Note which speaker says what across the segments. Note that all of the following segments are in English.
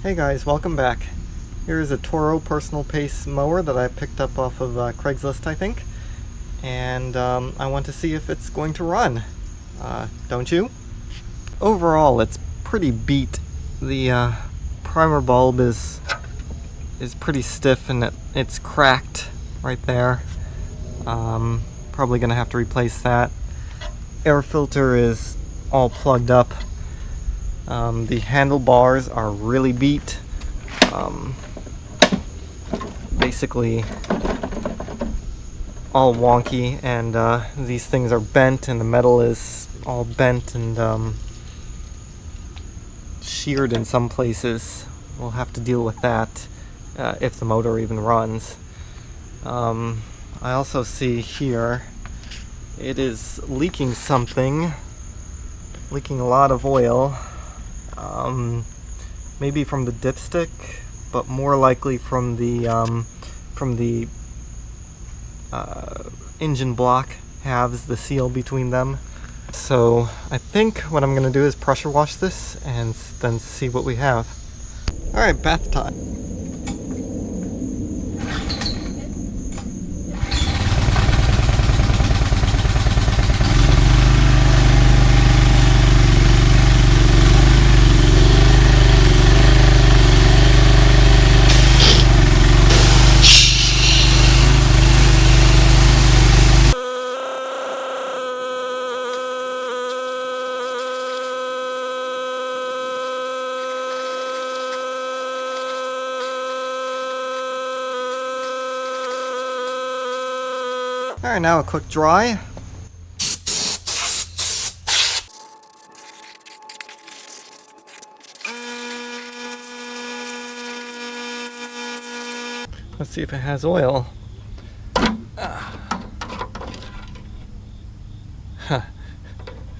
Speaker 1: Hey guys, welcome back. Here's a Toro personal pace mower that I picked up off of Craigslist, I think. And I want to see if it's going to run. Don't you? Overall, it's pretty beat. The primer bulb is pretty stiff and it's cracked right there. Probably gonna have to replace that. Air filter is all plugged up. The handlebars are really beat. Basically all wonky, and these things are bent, and the metal is all bent and sheared in some places. We'll have to deal with that if the motor even runs. I also see here it is leaking something, leaking a lot of oil. Maybe from the dipstick, but more likely from the engine block halves, the seal between them. So I think what I'm gonna do is pressure wash this and then see what we have. All right, bath time. Alright, now a quick dry. Let's see if it has oil.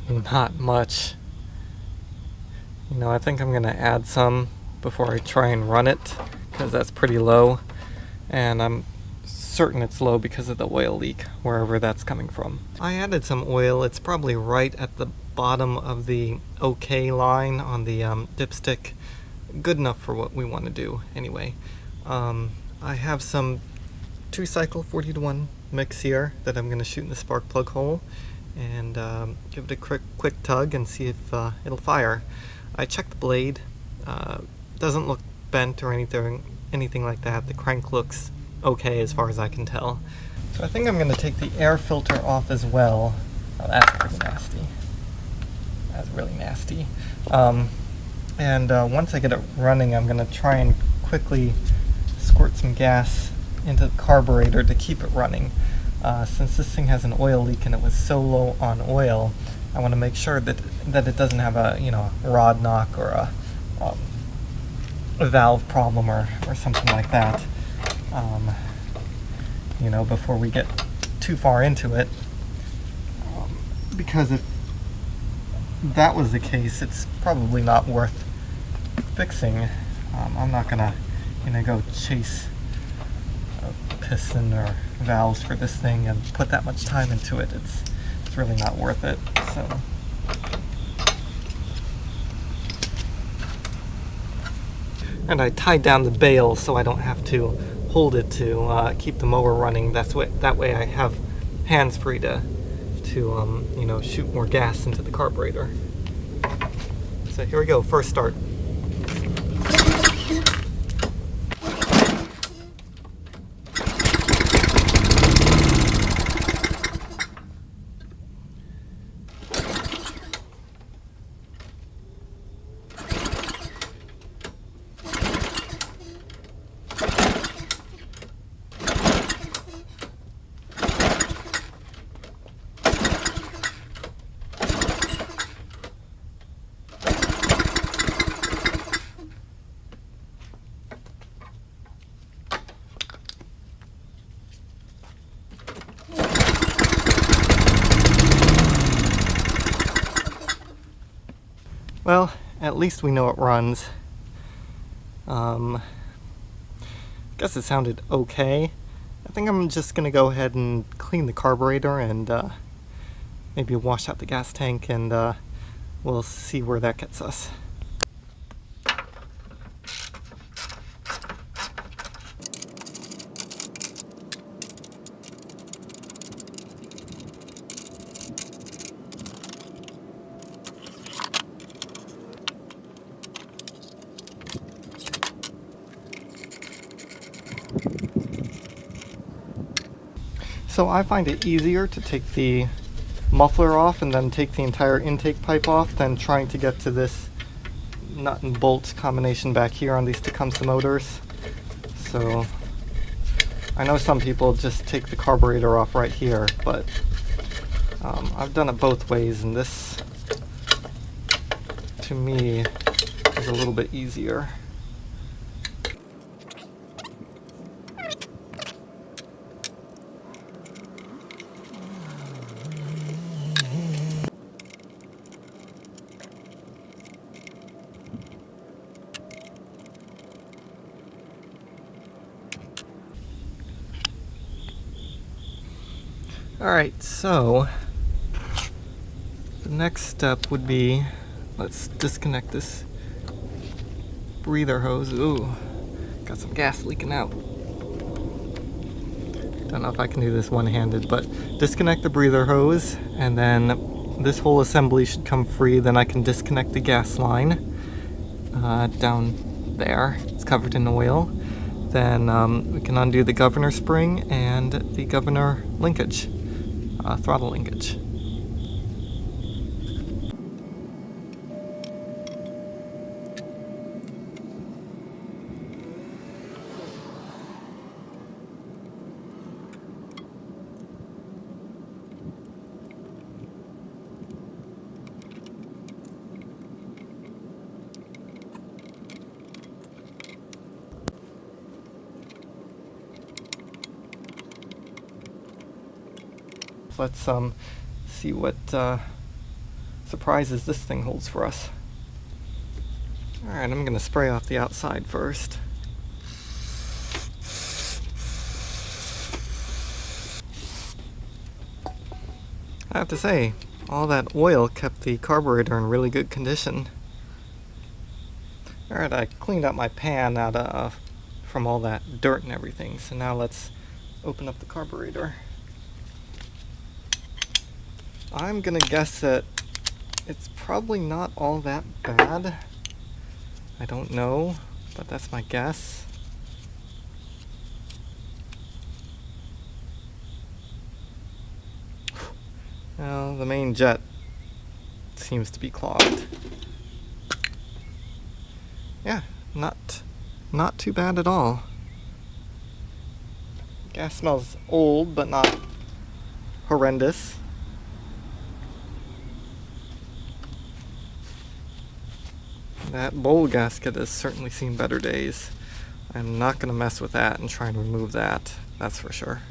Speaker 1: Not much. You know, I think I'm gonna add some before I try and run it, because that's pretty low, and I'm certain it's low because of the oil leak, wherever that's coming from. I added some oil. It's probably right at the bottom of the OK line on the dipstick. Good enough for what we want to do anyway. I have some 2-cycle 40-to-1 mix here that I'm going to shoot in the spark plug hole and give it a quick tug and see if it'll fire. I checked the blade. Doesn't look bent or anything like that. The crank looks okay as far as I can tell. So I think I'm going to take the air filter off as well. Oh, that's pretty nasty. That's really nasty. Once I get it running, I'm going to try and quickly squirt some gas into the carburetor to keep it running. Since this thing has an oil leak and it was so low on oil, I want to make sure that it doesn't have a rod knock or a valve problem or something like that. Before we get too far into it, because if that was the case, it's probably not worth fixing. I'm not gonna go chase a piston or valves for this thing and put that much time into it. It's really not worth it. So and I tied down the bail so I don't have to hold it to keep the mower running. That way I have hands free to shoot more gas into the carburetor. So here we go, first start. Well, at least we know it runs. Guess it sounded okay. I think I'm just gonna go ahead and clean the carburetor and maybe wash out the gas tank, and we'll see where that gets us. So I find it easier to take the muffler off and then take the entire intake pipe off than trying to get to this nut and bolt combination back here on these Tecumseh motors. So I know some people just take the carburetor off right here, but I've done it both ways, and this to me is a little bit easier. Alright, so the next step would be, let's disconnect this breather hose. Ooh, got some gas leaking out. Don't know if I can do this one-handed, but disconnect the breather hose, and then this whole assembly should come free. Then I can disconnect the gas line down there. It's covered in oil. Then we can undo the governor spring and the governor linkage. Throttle linkage. Let's see what surprises this thing holds for us. Alright, I'm going to spray off the outside first. I have to say, all that oil kept the carburetor in really good condition. Alright, I cleaned out my pan from all that dirt and everything, so now let's open up the carburetor. I'm gonna guess that it's probably not all that bad. I don't know, but that's my guess. Well, the main jet seems to be clogged. Yeah, not too bad at all. Gas smells old, but not horrendous. That bowl gasket has certainly seen better days. I'm not going to mess with that and try and remove that, that's for sure.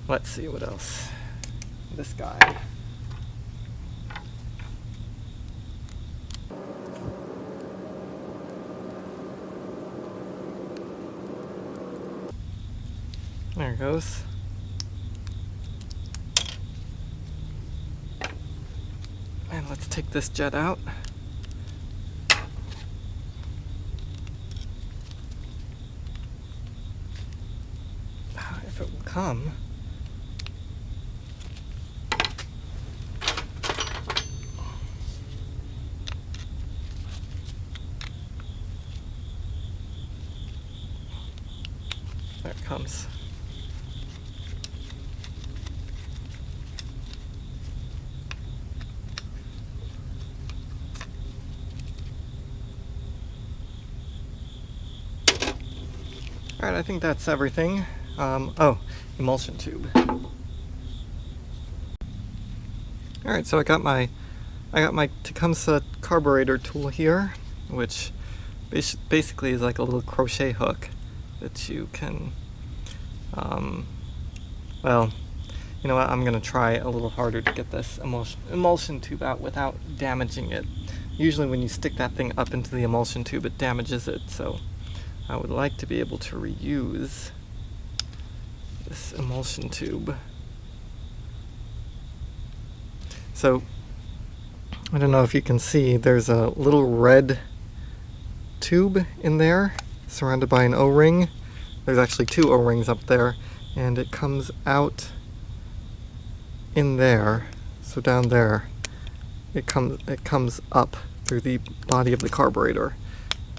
Speaker 1: Let's see what else. This guy. There it goes. And let's take this jet out. If it will come. There it comes. Alright, I think that's everything. Oh, emulsion tube. Alright, so I got my Tecumseh carburetor tool here, which basically is like a little crochet hook that you can, well, you know what, I'm going to try a little harder to get this emulsion tube out without damaging it. Usually when you stick that thing up into the emulsion tube, it damages it, so I would like to be able to reuse this emulsion tube. So, I don't know if you can see, there's a little red tube in there, surrounded by an O-ring. There's actually two O-rings up there, and it comes out in there. So down there, it comes up through the body of the carburetor,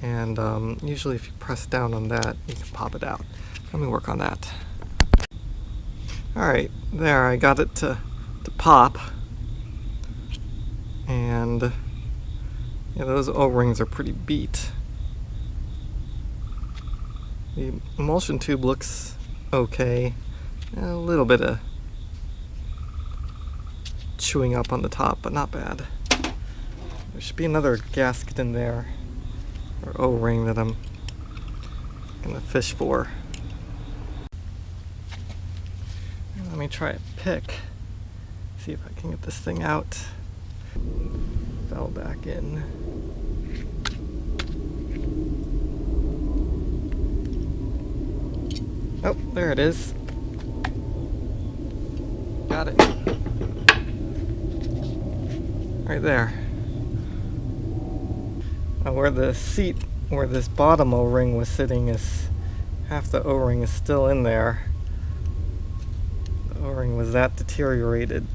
Speaker 1: and usually if you press down on that, you can pop it out. Let me work on that. Alright, there, I got it to pop, and yeah, those O-rings are pretty beat. The emulsion tube looks okay. A little bit of chewing up on the top, but not bad. There should be another gasket in there, or O-ring, that I'm gonna fish for. Let me try a pick, see if I can get this thing out. Fell back in. Oh, there it is. Got it. Right there. Now where the seat, where this bottom O-ring was sitting, is half the O-ring is still in there. The O-ring was that deteriorated.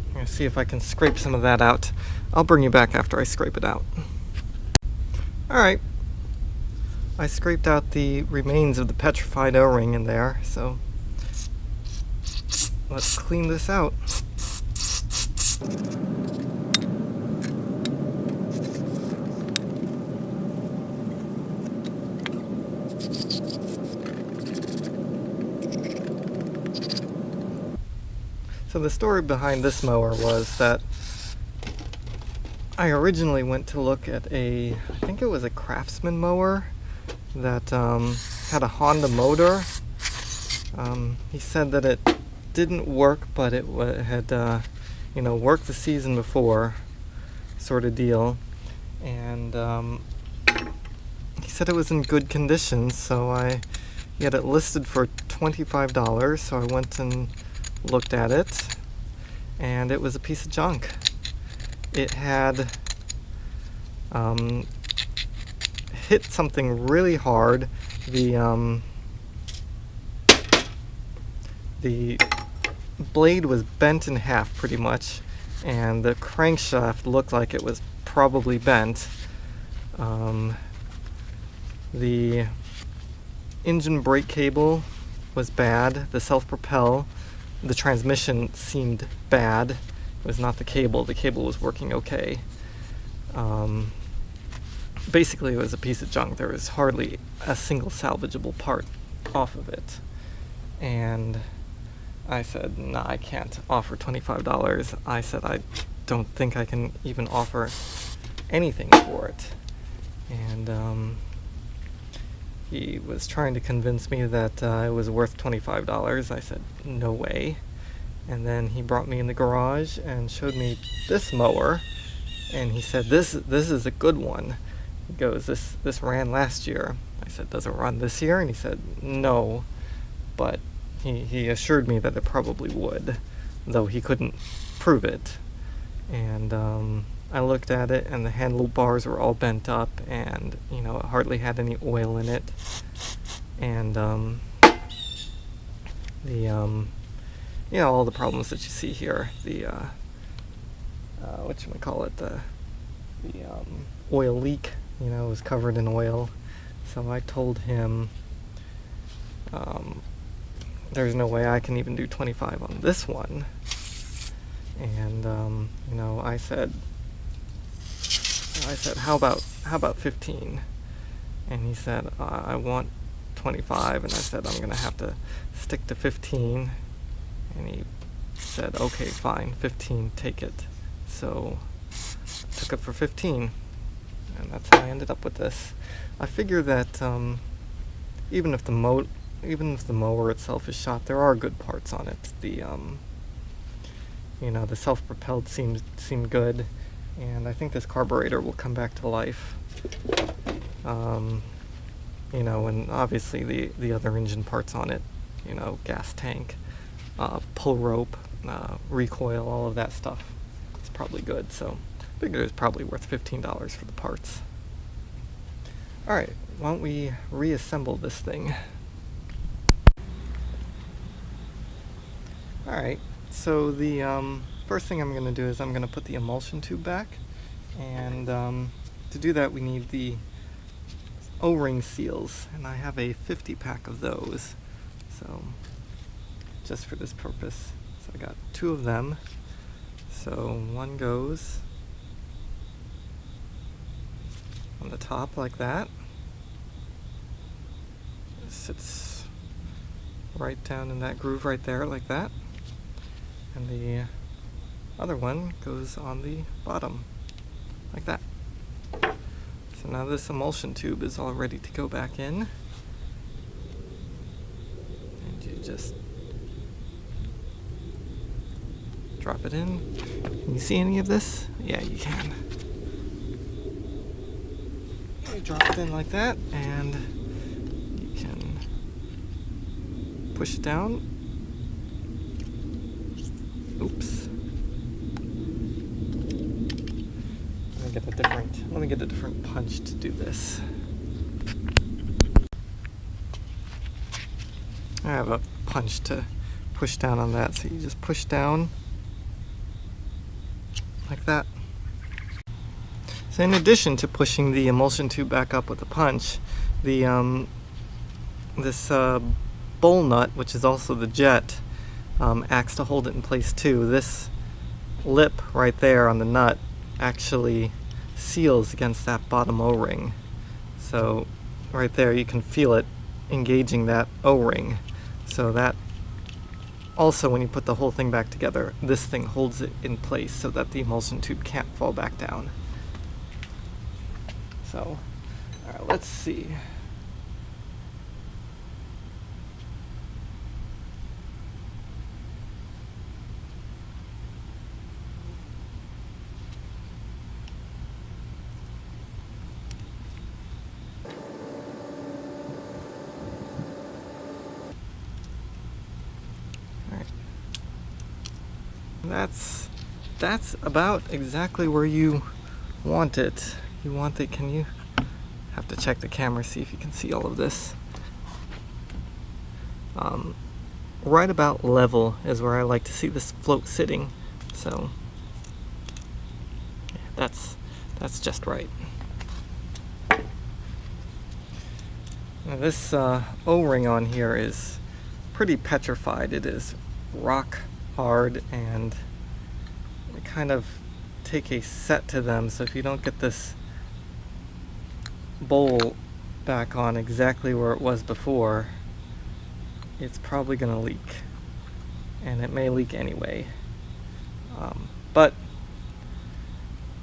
Speaker 1: I'm gonna see if I can scrape some of that out. I'll bring you back after I scrape it out. Alright. I scraped out the remains of the petrified O-ring in there, so let's clean this out. So the story behind this mower was that I originally went to look at I think it was a Craftsman mower that had a Honda motor. He said that it didn't work, but it had worked the season before, sort of deal. And he said it was in good condition, so he had it listed for $25, so I went and looked at it, and it was a piece of junk. It had hit something really hard. The blade was bent in half pretty much, and the crankshaft looked like it was probably bent. The engine brake cable was bad. The self-propel, the transmission seemed bad. It was not the cable. The cable was working okay. Basically, it was a piece of junk. There was hardly a single salvageable part off of it. And I said, nah, I can't offer $25. I said, I don't think I can even offer anything for it. And he was trying to convince me that it was worth $25. I said, no way. And then he brought me in the garage and showed me this mower, and he said, this is a good one. He goes, this ran last year. I said, does it run this year? And he said, no, but he assured me that it probably would, though he couldn't prove it. And I looked at it, and the handlebars were all bent up, and it hardly had any oil in it. And all the problems that you see here, the whatchamacallit, the oil leak, was covered in oil. So I told him there's no way I can even do 25 on this one. And I said, how about 15? And he said, I want 25. And I said, I'm gonna have to stick to 15. And he said, okay, fine, 15, take it. So I took it for 15, and that's how I ended up with this. I figure that even if the mower itself is shot, there are good parts on it. The self-propelled seemed good, and I think this carburetor will come back to life. And obviously the other engine parts on it, gas tank, pull rope, recoil, all of that stuff. It's probably good, so I figured it was probably worth $15 for the parts. Alright, why don't we reassemble this thing? Alright, so the first thing I'm going to do is I'm going to put the emulsion tube back, and to do that we need the O-ring seals, and I have a 50 pack of those, so just for this purpose. So I got 2 of them, so one goes on the top like that. It sits right down in that groove right there like that. And the other one goes on the bottom like that. So now this emulsion tube is all ready to go back in. And you just drop it in. Can you see any of this? Yeah, you can. You drop it in like that, and you can push it down. Oops. Let me get a different punch to do this. I have a punch to push down on that, so you just push down like that. So in addition to pushing the emulsion tube back up with a punch, the this bowl nut, which is also the jet, acts to hold it in place too. This lip right there on the nut actually seals against that bottom O-ring. So right there you can feel it engaging that O-ring. So that also, when you put the whole thing back together, this thing holds it in place so that the emulsion tube can't fall back down. So, alright, let's see. That's about exactly where you want it. You want it, can you? Have to check the camera, see if you can see all of this. Right about level is where I like to see this float sitting. So yeah, that's just right. Now this O-ring on here is pretty petrified. It is rock hard, and they kind of take a set to them, so if you don't get this bowl back on exactly where it was before, it's probably going to leak, and it may leak anyway. But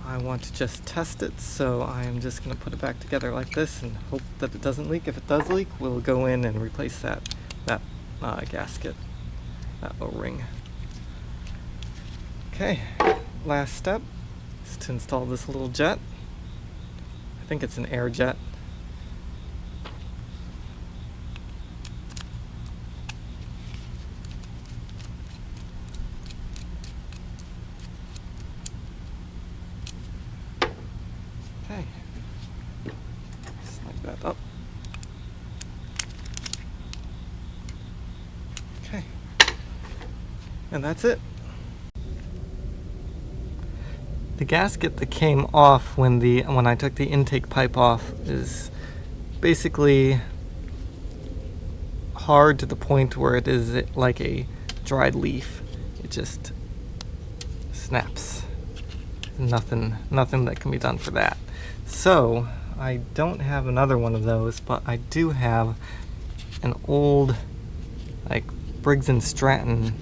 Speaker 1: I want to just test it, so I'm just going to put it back together like this and hope that it doesn't leak. If it does leak, we'll go in and replace that gasket, that O-ring. Okay, last step is to install this little jet. I think it's an air jet. Okay, slide that up. Okay, and that's it. The gasket that came off when I took the intake pipe off is basically hard to the point where it is like a dried leaf. It just snaps. Nothing that can be done for that. So I don't have another one of those, but I do have an old like Briggs & Stratton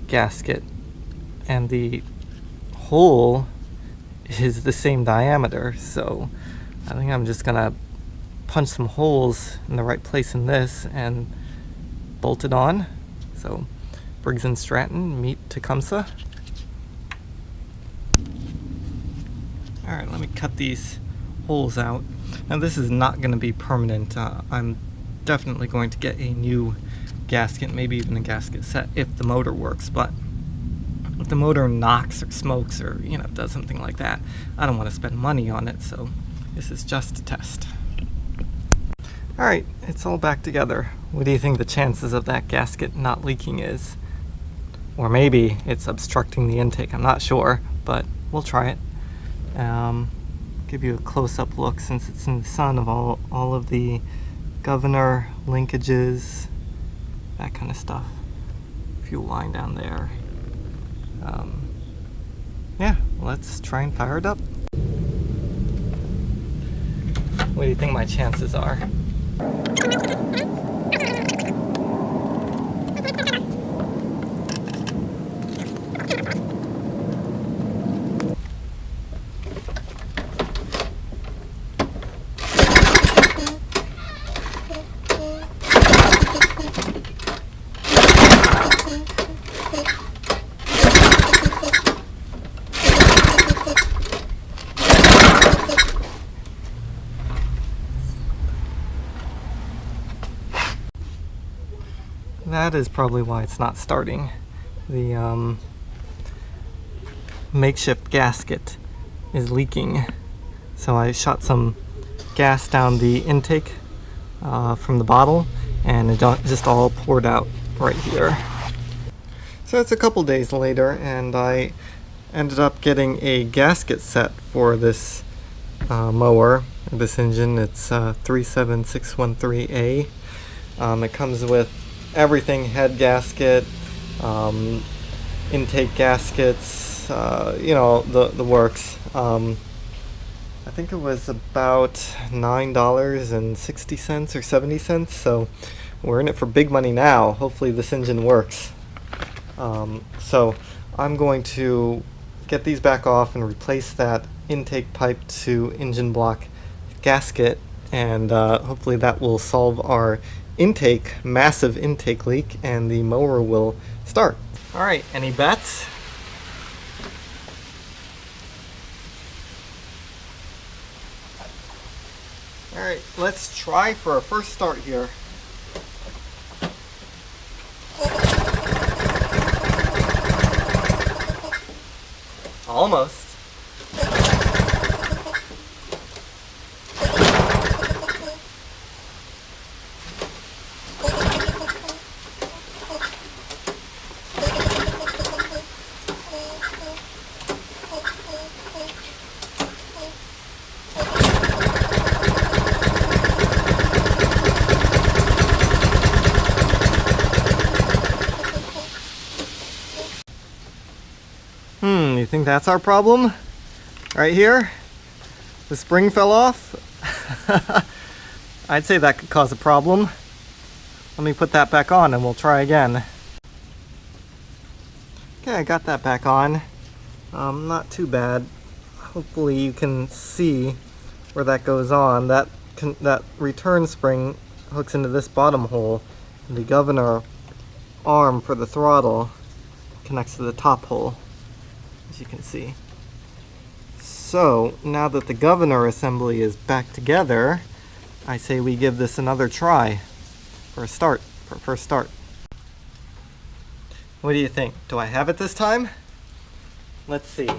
Speaker 1: gasket, and the hole is the same diameter, so I think I'm just gonna punch some holes in the right place in this and bolt it on. So Briggs & Stratton meet Tecumseh. Alright, let me cut these holes out. Now this is not going to be permanent. I'm definitely going to get a new gasket, maybe even a gasket set if the motor works, but if the motor knocks or smokes or, does something like that, I don't want to spend money on it, so this is just a test. Alright, it's all back together. What do you think the chances of that gasket not leaking is? Or maybe it's obstructing the intake, I'm not sure, but we'll try it. Give you a close-up look since it's in the sun of all of the governor linkages, that kind of stuff. Fuel line down there. Yeah, let's try and fire it up. What do you think my chances are? That is probably why it's not starting. The makeshift gasket is leaking. So I shot some gas down the intake from the bottle, and it just all poured out right here. So it's a couple days later, and I ended up getting a gasket set for this mower, this engine. It's 37613A. It comes with everything: head gasket, intake gaskets, you know, the works. I think it was about $9.60 or 70 cents, so we're in it for big money now. Hopefully this engine works. So I'm going to get these back off and replace that intake pipe to engine block gasket, and hopefully that will solve our massive intake leak, and the mower will start. Alright, any bets? Alright, let's try for a first start here. Almost. You think that's our problem? Right here? The spring fell off? I'd say that could cause a problem. Let me put that back on and we'll try again. Okay, I got that back on. Not too bad. Hopefully you can see where that goes on. That return spring hooks into this bottom hole. The governor arm for the throttle connects to the top hole, as you can see. So now that the governor assembly is back together, I say we give this another try for a first start. What do you think? Do I have it this time? Let's see.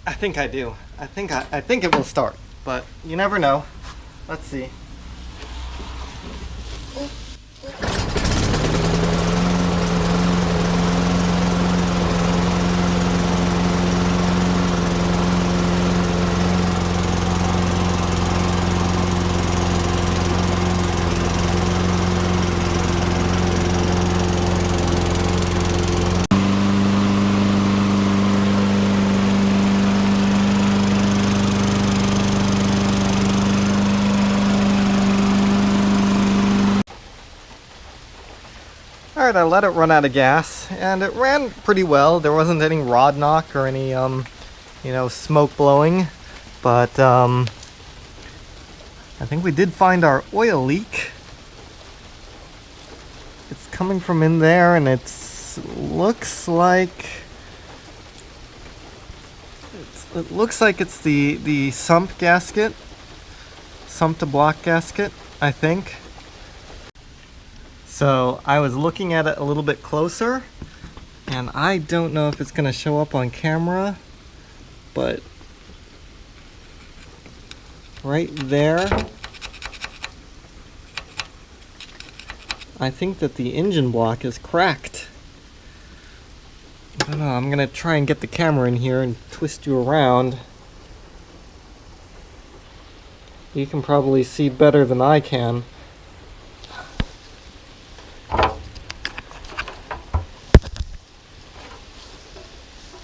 Speaker 1: I think I do. I think it will start, but you never know. Let's see. Alright, I let it run out of gas, and it ran pretty well. There wasn't any rod knock or any, you know, smoke blowing, but I think we did find our oil leak. It's coming from in there, and it looks like it's the sump gasket, sump to block gasket, I think. So I was looking at it a little bit closer, and I don't know if it's going to show up on camera, but right there, I think that the engine block is cracked. I don't know, I'm gonna try and get the camera in here and twist you around. You can probably see better than I can.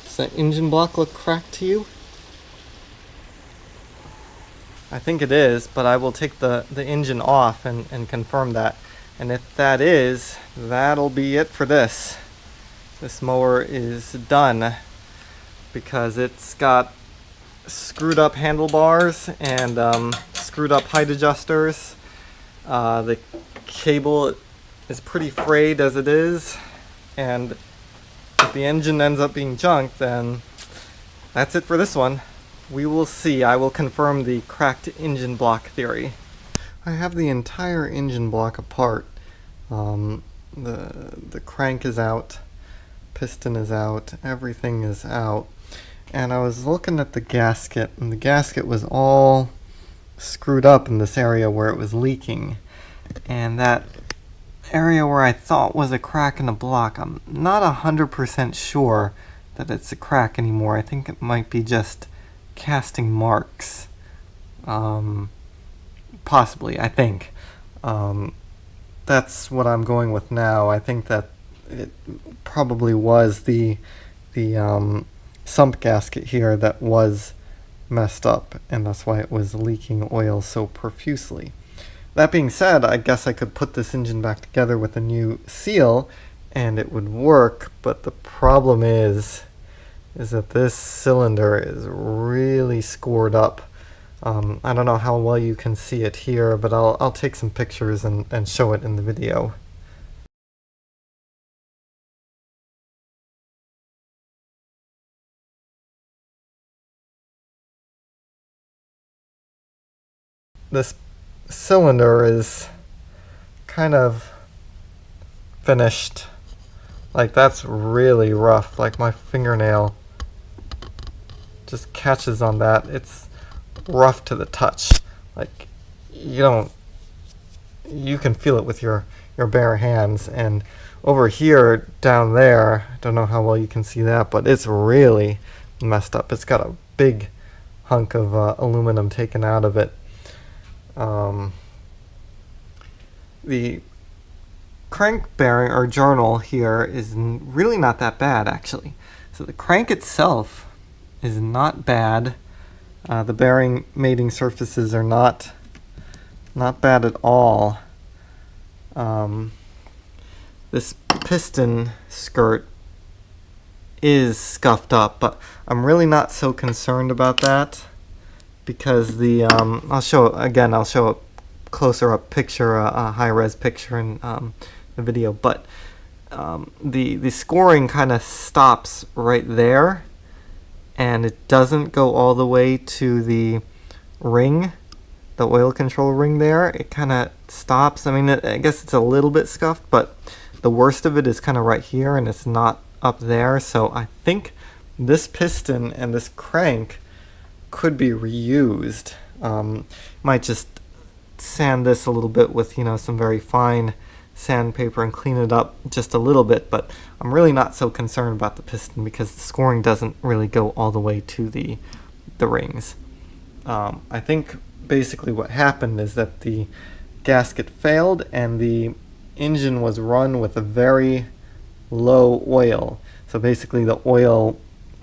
Speaker 1: Does that engine block look cracked to you? I think it is, but I will take the engine off and confirm that. And if that is, that'll be it for this. This mower is done because it's got screwed up handlebars and screwed up height adjusters. The cable is pretty frayed as it is, and if the engine ends up being junk, then that's it for this one. We will see. I will confirm the cracked engine block theory. I have the entire engine block apart. The crank is out, piston is out, everything is out. And I was looking at the gasket, and the gasket was all screwed up in this area where it was leaking. And that area where I thought was a crack in the block, I'm not 100% sure that it's a crack anymore. I think it might be just casting marks. Possibly, I think. That's what I'm going with now. I think that it probably was the sump gasket here that was messed up, and that's why it was leaking oil so profusely. That being said, I guess I could put this engine back together with a new seal and it would work, but the problem is that this cylinder is really scored up. I don't know how well you can see it here, but I'll take some pictures and show it in the video. This cylinder is kind of finished. Like, that's really rough. Like, my fingernail just catches on that. It's rough to the touch. Like, you can feel it with your bare hands. And over here, down there, I don't know how well you can see that, but it's really messed up. It's got a big hunk of aluminum taken out of it. The crank bearing or journal here is really not that bad, actually. So the crank itself is not bad. The bearing mating surfaces are not bad at all. This piston skirt is scuffed up, but I'm really not so concerned about that because the I'll show a closer up picture, a high-res picture in the video, but the scoring kind of stops right there, and it doesn't go all the way to the ring, the oil control ring there. It kind of stops. I mean, I guess it's a little bit scuffed, but the worst of it is kind of right here, and it's not up there. So I think this piston and this crank could be reused. Might just sand this a little bit with, some very fine sandpaper and clean it up just a little bit, but I'm really not so concerned about the piston because the scoring doesn't really go all the way to the rings. I think basically what happened is that the gasket failed and the engine was run with a very low oil. So basically the oil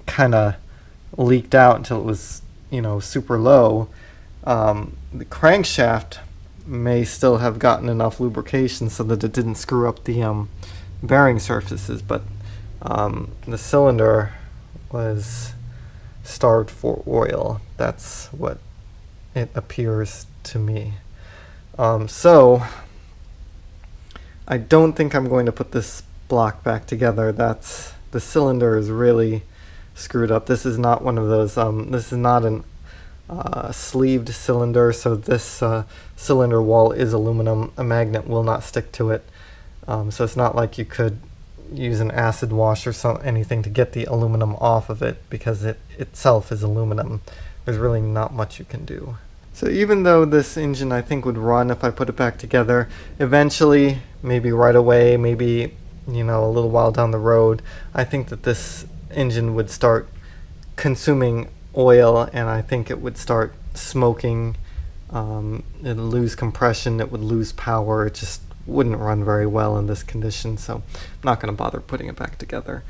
Speaker 1: kind of leaked out until it was, super low. The crankshaft may still have gotten enough lubrication so that it didn't screw up the bearing surfaces, but the cylinder was starved for oil. That's what it appears to me. So I don't think I'm going to put this block back together. The cylinder is really screwed up. This is not one of those, this is not an sleeved cylinder, so this cylinder wall is aluminum. A magnet will not stick to it, so it's not like you could use an acid wash or anything to get the aluminum off of it, because it itself is aluminum. There's really not much you can do. So even though this engine I think would run if I put it back together, eventually, maybe right away, maybe a little while down the road, I think that this engine would start consuming oil, and I think it would start smoking. It'd lose compression, it would lose power, it just wouldn't run very well in this condition, so I'm not going to bother putting it back together.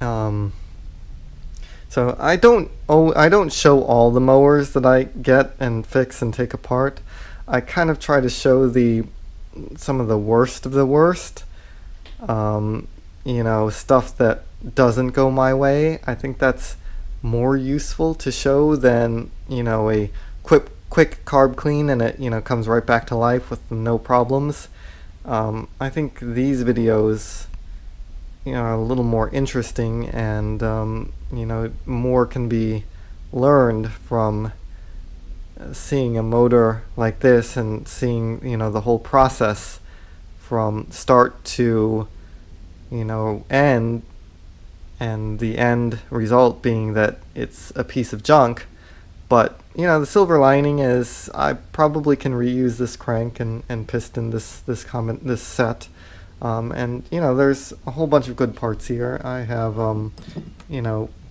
Speaker 1: So I don't show all the mowers that I get and fix and take apart. I kind of try to show some of the worst of the worst. Stuff that doesn't go my way. I think that's more useful to show than a quick carb clean and it comes right back to life with no problems. I think these videos are a little more interesting, and more can be learned from seeing a motor like this and seeing the whole process from start to end, and the end result being that it's a piece of junk. But the silver lining is I probably can reuse this crank and piston, this set. And there's a whole bunch of good parts here. I have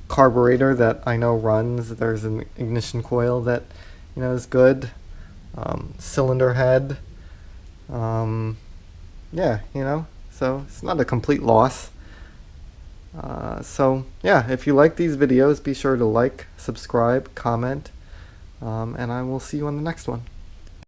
Speaker 1: carburetor that I know runs. There's an ignition coil that is good. Cylinder head. Yeah, so it's not a complete loss. So yeah, if you like these videos, be sure to like, subscribe, comment, and I will see you on the next one.